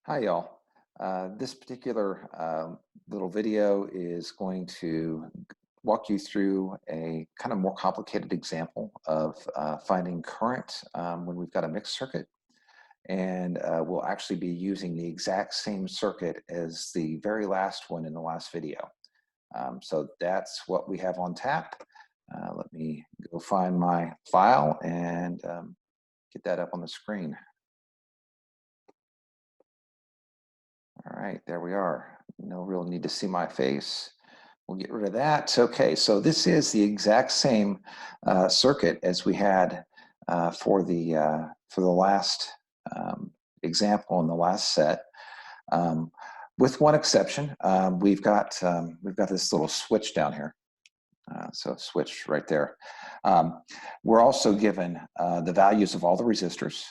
Hi, y'all. This particular little video is going to walk you through a kind of more complicated example of finding current when we've got a mixed circuit. And we'll actually be using the exact same circuit as the very last one in the last video. So that's what we have on tap. Let me go find my file and get that up on the screen. All right, there we are. No real need to see my face. We'll get rid of that. Okay, so this is the exact same circuit as we had for the last example in the last set, with one exception. We've got this little switch down here. So switch right there. We're also given the values of all the resistors.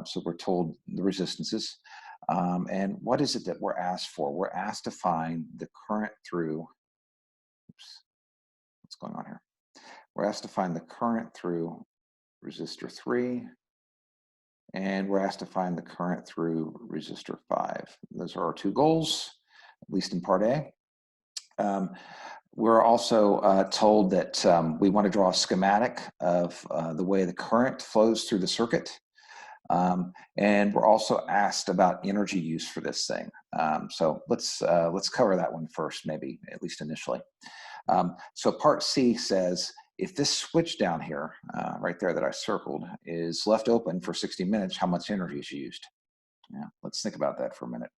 So we're told the resistances. And what is it that we're asked for? We're asked to find the current through, oops, what's going on here? We're asked to find the current through resistor 3, and we're asked to find the current through resistor 5. Those are our two goals, at least in part A. We're also told that we want to draw a schematic of the way the current flows through the circuit. And we're also asked about energy use for this thing. So let's cover that one first, maybe, at least initially. So part C says, if this switch down here, right there that I circled, is left open for 60 minutes, how much energy is used? Yeah, let's think about that for a minute.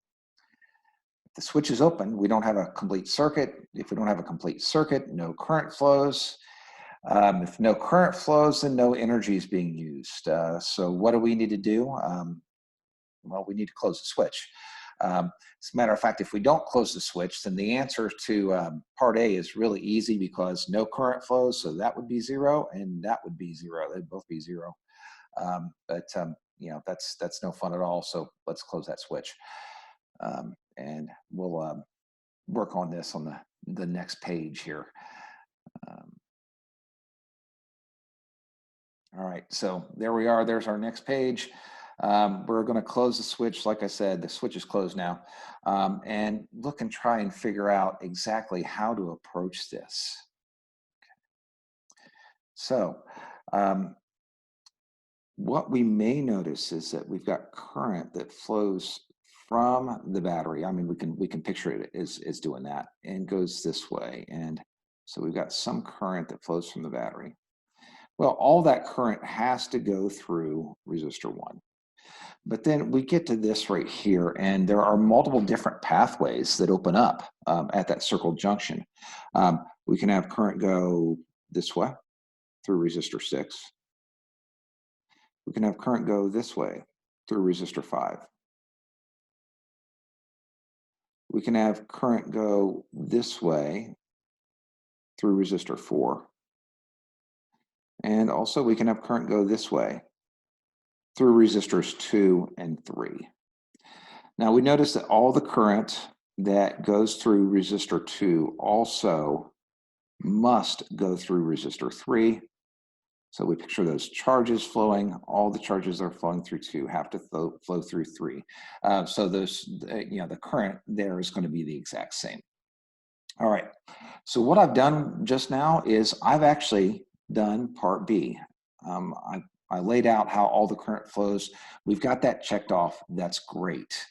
If the switch is open, we don't have a complete circuit. If we don't have a complete circuit, no current flows. If no current flows, then no energy is being used. So what do we need to do? Well, we need to close the switch. As a matter of fact, if we don't close the switch, then the answer to part A is really easy because no current flows, so that would be 0, and that would be 0. They'd both be 0. You know, that's no fun at all, so let's close that switch. And we'll work on this on the next page here. All right, so there we are. There's our next page. We're going to close the switch. Like I said, the switch is closed now. And look and try and figure out exactly how to approach this. So what we may notice is that we've got current that flows from the battery. I mean, we can picture it as doing that, and goes this way. And so we've got some current that flows from the battery. Well, all that current has to go through resistor 1. But then we get to this right here, and there are multiple different pathways that open up at that circled junction. We can have current go this way through resistor 6. We can have current go this way through resistor 5. We can have current go this way through resistor 4. And also we can have current go this way through resistors 2 and 3. Now we notice that all the current that goes through resistor 2 also must go through resistor 3. So we picture those charges flowing. All the charges that are flowing through 2 have to flow through 3. So those, you know, the current there is going to be the exact same. All right. So what I've done just now is I've actually done part B. I laid out how all the current flows. We've got that checked off. That's great.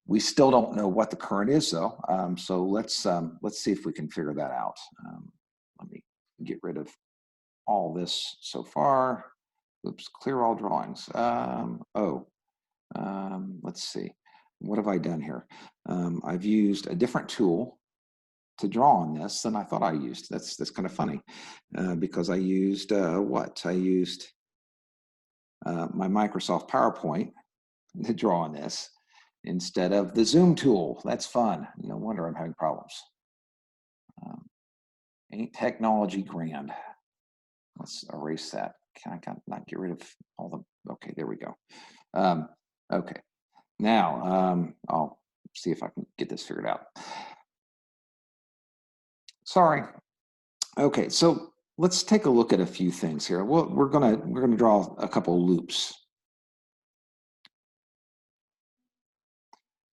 We still don't know what the current is, though. So let's see if we can figure that out. Let me get rid of all this so far. Oops, clear all drawings. Let's see. What have I done here? I've used a different tool to draw on this than I thought I used. That's kind of funny because I used what? I used my Microsoft PowerPoint to draw on this instead of the Zoom tool. That's fun. No wonder I'm having problems. Ain't technology grand? Let's erase that. Can I not get rid of all the, okay, there we go. Okay, now I'll see if I can get this figured out. Sorry. Okay, so let's take a look at a few things here. Well, we're gonna draw a couple loops.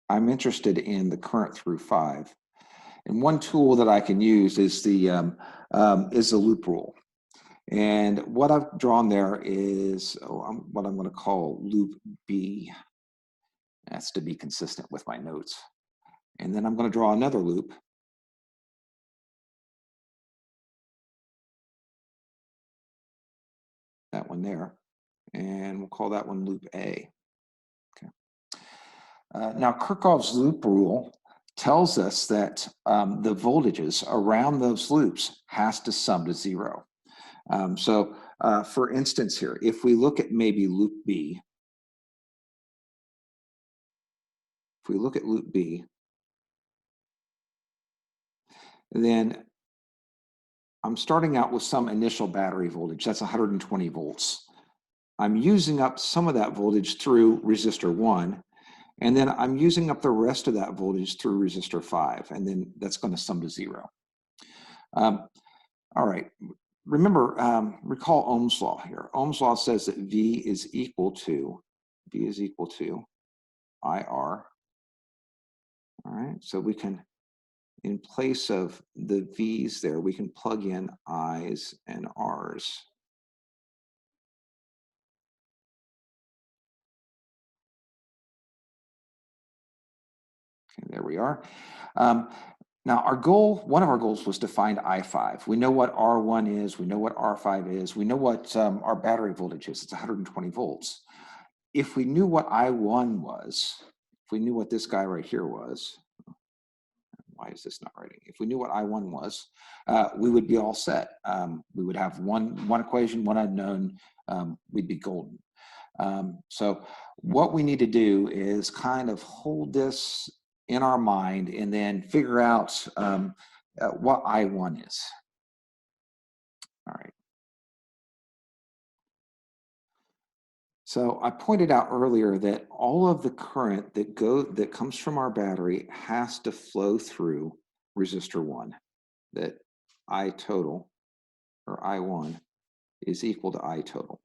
I'm interested in the current through 5. And one tool that I can use is the loop rule. And what I've drawn there is what I'm going to call loop B. That's to be consistent with my notes. And then I'm going to draw another loop. That one there. And we'll call that one loop A. Okay. Now, Kirchhoff's loop rule tells us that the voltages around those loops has to sum to 0. So for instance here, if we look at maybe loop B, then I'm starting out with some initial battery voltage. That's 120 volts. I'm using up some of that voltage through resistor 1, and then I'm using up the rest of that voltage through resistor 5, and then that's going to sum to 0. All right. Remember, recall Ohm's law here. Ohm's law says that V is equal to IR. All right, so we can, in place of the V's there, we can plug in I's and R's. Okay, there we are. Now, one of our goals was to find I5. We know what R1 is, we know what R5 is, we know what our battery voltage is. It's 120 volts. If we knew what I1 was, if we knew what this guy right here was, why is this not writing? If we knew what I1 was, we would be all set. We would have one equation, one unknown, we'd be golden. So what we need to do is kind of hold this in our mind and then figure out what I1 is. All right. So I pointed out earlier that all of the current that comes from our battery has to flow through resistor 1, that I total, or I1, is equal to I total.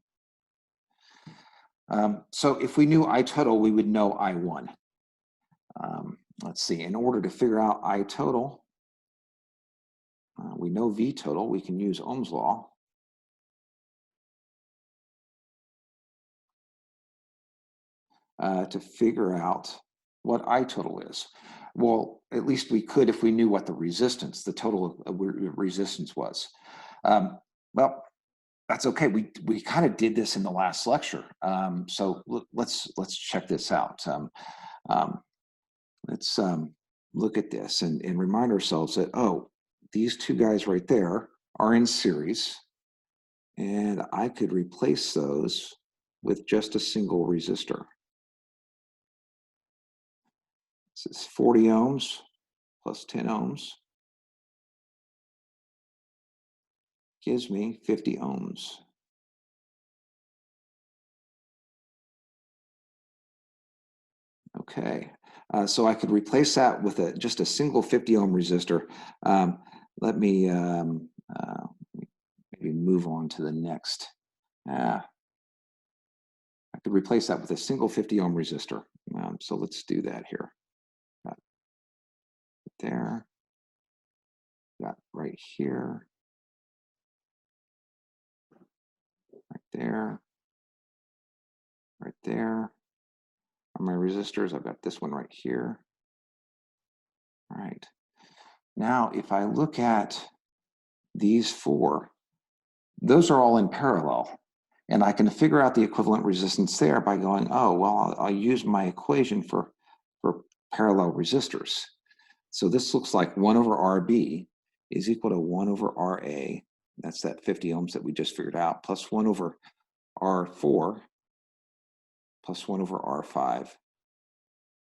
So if we knew I total, we would know I1. Let's see, in order to figure out I total, we know V total, we can use Ohm's law. To figure out what I total is. Well, at least we could if we knew what the total resistance was. Well, that's okay. We kind of did this in the last lecture. So let's check this out. Let's look at this and remind ourselves that, oh, these two guys right there are in series, and I could replace those with just a single resistor. This is 40 ohms plus 10 ohms gives me 50 ohms. Okay, so I could replace that with just a single 50 ohm resistor. Let me maybe move on to the next. I could replace that with a single 50 ohm resistor. So let's do that here. Got there, got right here, right there, right there. On my resistors, I've got this one right here. All right. Now, if I look at these 4, those are all in parallel. And I can figure out the equivalent resistance there by going, oh, well, I'll use my equation for parallel resistors. So this looks like 1 over RB is equal to 1 over RA. That's that 50 ohms that we just figured out, plus 1 over R4, plus 1 over R5,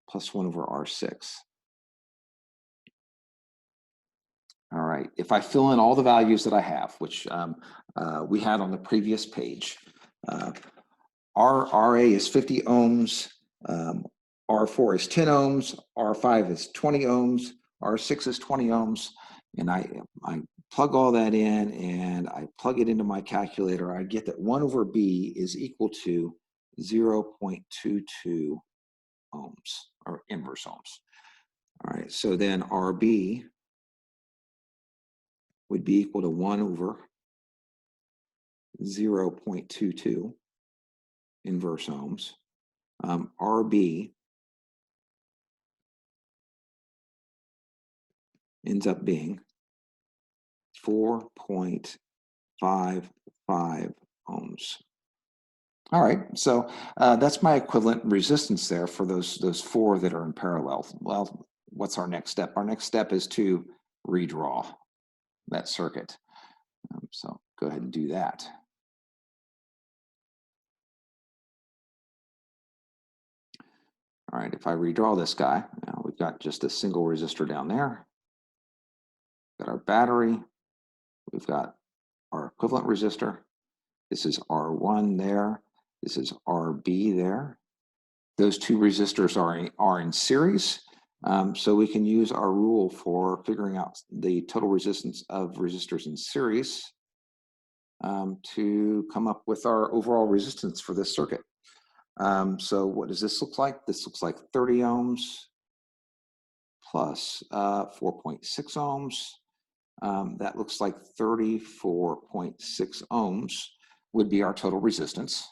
plus 1 over R6. All right, if I fill in all the values that I have, which we had on the previous page, RA is 50 ohms, R4 is 10 ohms, R5 is 20 ohms, R6 is 20 ohms, and I plug all that in and I plug it into my calculator. I get that 1 over B is equal to 0.22 ohms, or inverse ohms. All right, so then RB would be equal to 1 over 0.22 inverse ohms. RB ends up being 4.55 ohms. All right, so that's my equivalent resistance there for those four that are in parallel. Well, what's our next step? Our next step is to redraw that circuit. So go ahead and do that. All right, if I redraw this guy, now we've got just a single resistor down there. Got our battery. We've got our equivalent resistor. This is R1 there. This is RB there. Those two resistors are in series. So we can use our rule for figuring out the total resistance of resistors in series to come up with our overall resistance for this circuit. So what does this look like? This looks like 30 ohms plus 4.6 ohms. That looks like 34.6 ohms would be our total resistance.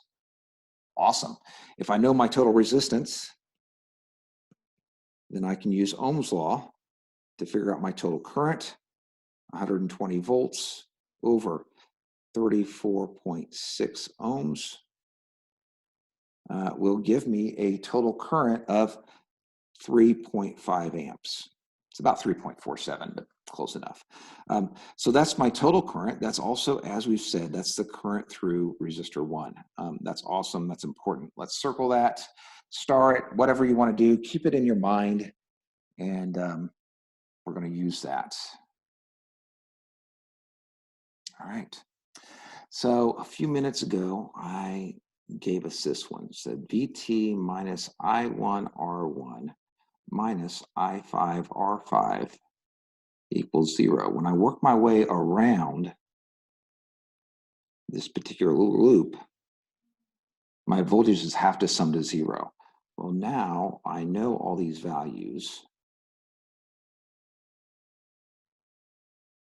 Awesome. If I know my total resistance, then I can use Ohm's law to figure out my total current. 120 volts over 34.6 ohms will give me a total current of 3.5 amps. It's about 3.47, but close enough. So that's my total current. That's also, as we've said, that's the current through resistor 1. That's awesome. That's important. Let's circle that, star it, whatever you want to do. Keep it in your mind, and we're going to use that. All right. So a few minutes ago, I gave us this one. It said VT minus I1R1 minus I5R5 equals 0. When I work my way around this particular loop, my voltages have to sum to 0. Well, now I know all these values.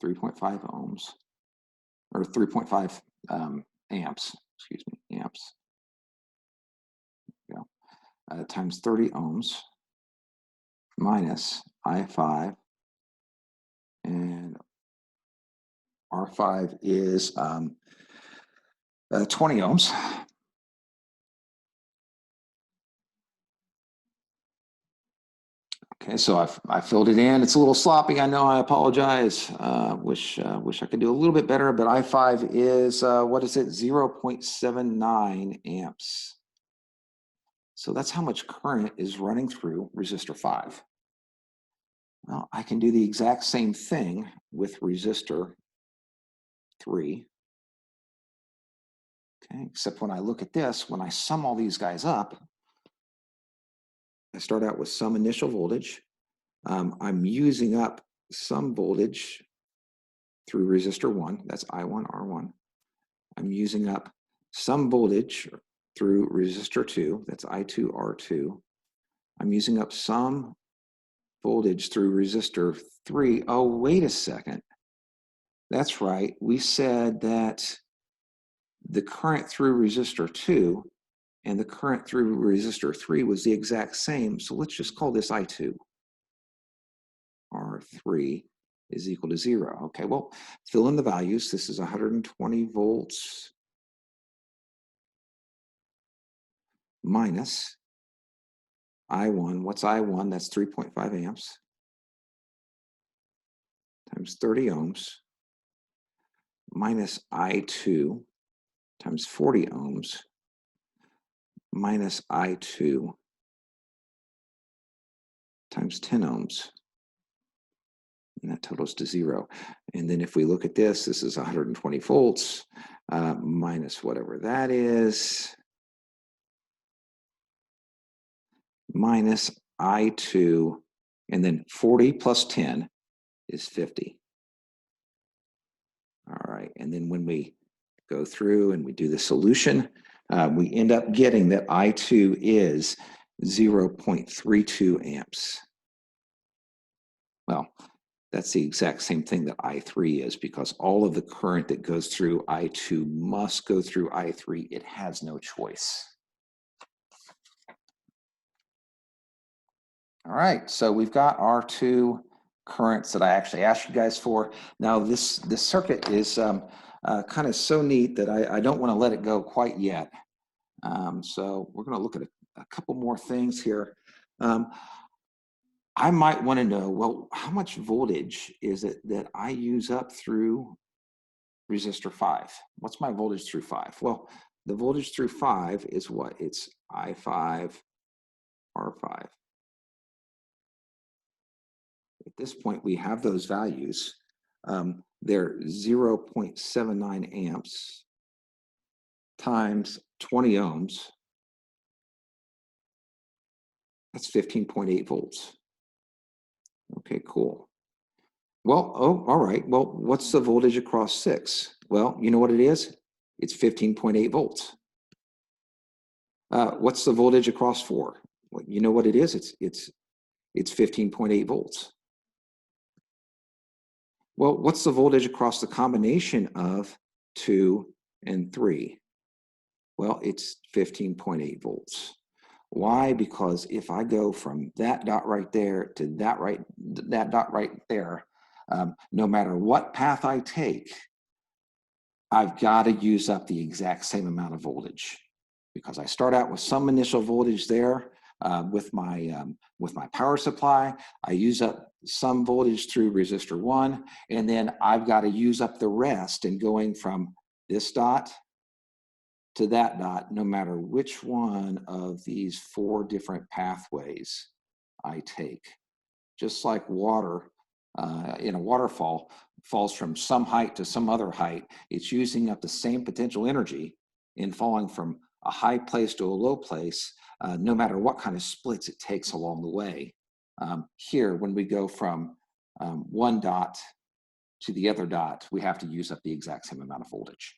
3.5 ohms, or 3.5 amps, excuse me, amps. There we go. Times 30 ohms minus I5, and R5 is 20 ohms. Okay, so I filled it in. It's a little sloppy. I know. I apologize. Wish I could do a little bit better. But I5 is what is it? 0.79 amps. So that's how much current is running through resistor 5. Well, I can do the exact same thing with resistor 3. Okay, except when I look at this, when I sum all these guys up, I start out with some initial voltage. I'm using up some voltage through resistor 1, that's I1R1. I'm using up some voltage through resistor 2, that's I2R2. I'm using up some voltage through resistor 3. Oh, wait a second. That's right. We said that the current through resistor 2 and the current through resistor 3 was the exact same. So let's just call this I2. R3 is equal to 0. Okay, well, fill in the values. This is 120 volts minus I1. What's I1? That's 3.5 amps times 30 ohms minus I2 times 40 ohms minus I2 times 10 ohms. And that totals to 0. And then if we look at this, this is 120 volts minus whatever that is, minus I2, and then 40 plus 10 is 50. All right, and then when we go through and we do the solution, we end up getting that I2 is 0.32 amps. Well, that's the exact same thing that I3 is, because all of the current that goes through I2 must go through I3. It has no choice. All right, so we've got our two currents that I actually asked you guys for. Now this circuit is kind of so neat that I don't want to let it go quite yet. So we're going to look at a couple more things here. I might want to know, well, how much voltage is it that I use up through resistor 5? What's my voltage through 5? Well, the voltage through 5 is what? It's I5, R5. At this point, we have those values. They're 0.79 amps times 20 ohms. That's 15.8 volts. Okay, cool. Well, oh, all right. Well, what's the voltage across 6? Well, you know what it is? It's 15.8 volts. What's the voltage across 4? Well, you know what it is? It's 15.8 volts. Well, what's the voltage across the combination of 2 and 3? Well, it's 15.8 volts. Why? Because if I go from that dot right there to that dot right there, no matter what path I take, I've got to use up the exact same amount of voltage, because I start out with some initial voltage there with my power supply. I use up some voltage through resistor 1, and then I've got to use up the rest in going from this dot to that dot, no matter which one of these 4 different pathways I take. Just like water in a waterfall falls from some height to some other height, it's using up the same potential energy in falling from a high place to a low place, no matter what kind of splits it takes along the way. Here, when we go from one dot to the other dot, we have to use up the exact same amount of voltage.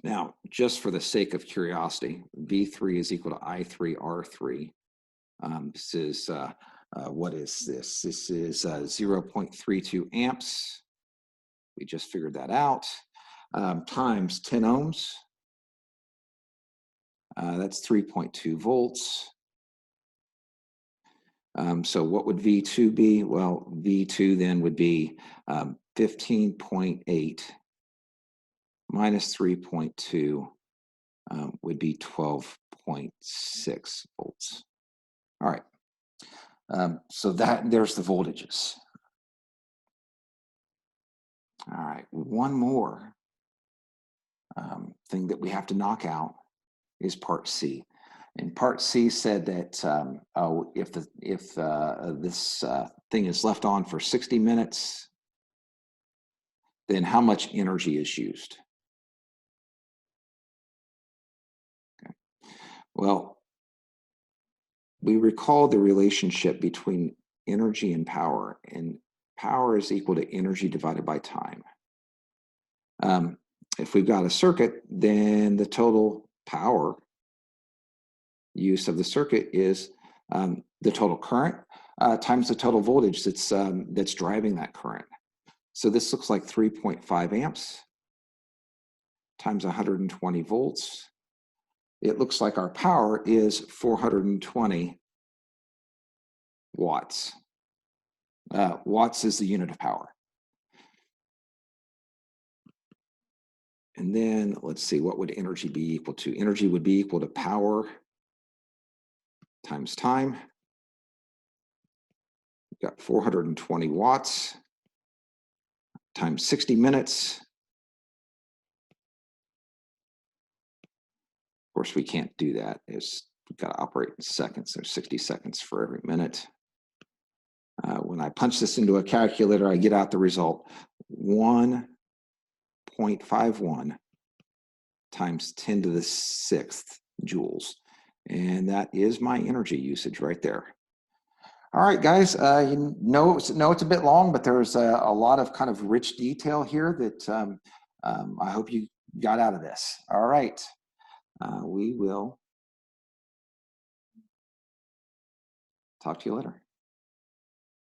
Now, just for the sake of curiosity, V3 is equal to I3 R3. This is, what is this? This is 0.32 amps. We just figured that out. Times 10 ohms. That's 3.2 volts. So what would V2 be? Well, V2 then would be 15.8 minus 3.2 would be 12.6 volts. All right. So there's the voltages. All right, one more thing that we have to knock out is part C. And part C said that if this thing is left on for 60 minutes, then how much energy is used? Okay. Well, we recall the relationship between energy and power is equal to energy divided by time. If we've got a circuit, then the total power use of the circuit is the total current times the total voltage that's driving that current. So this looks like 3.5 amps times 120 volts. It looks like our power is 420 watts. Watts is the unit of power. And then let's see, what would energy be equal to? Energy would be equal to power times time. We've got 420 watts times 60 minutes. Of course, we can't do that. We've got to operate in seconds. There's 60 seconds for every minute. When I punch this into a calculator, I get out the result 1.51 times 10 to the 6th joules. And that is my energy usage right there. All right, guys, you know it's a bit long, but there's a lot of kind of rich detail here that I hope you got out of this. All right, we will Talk to you later.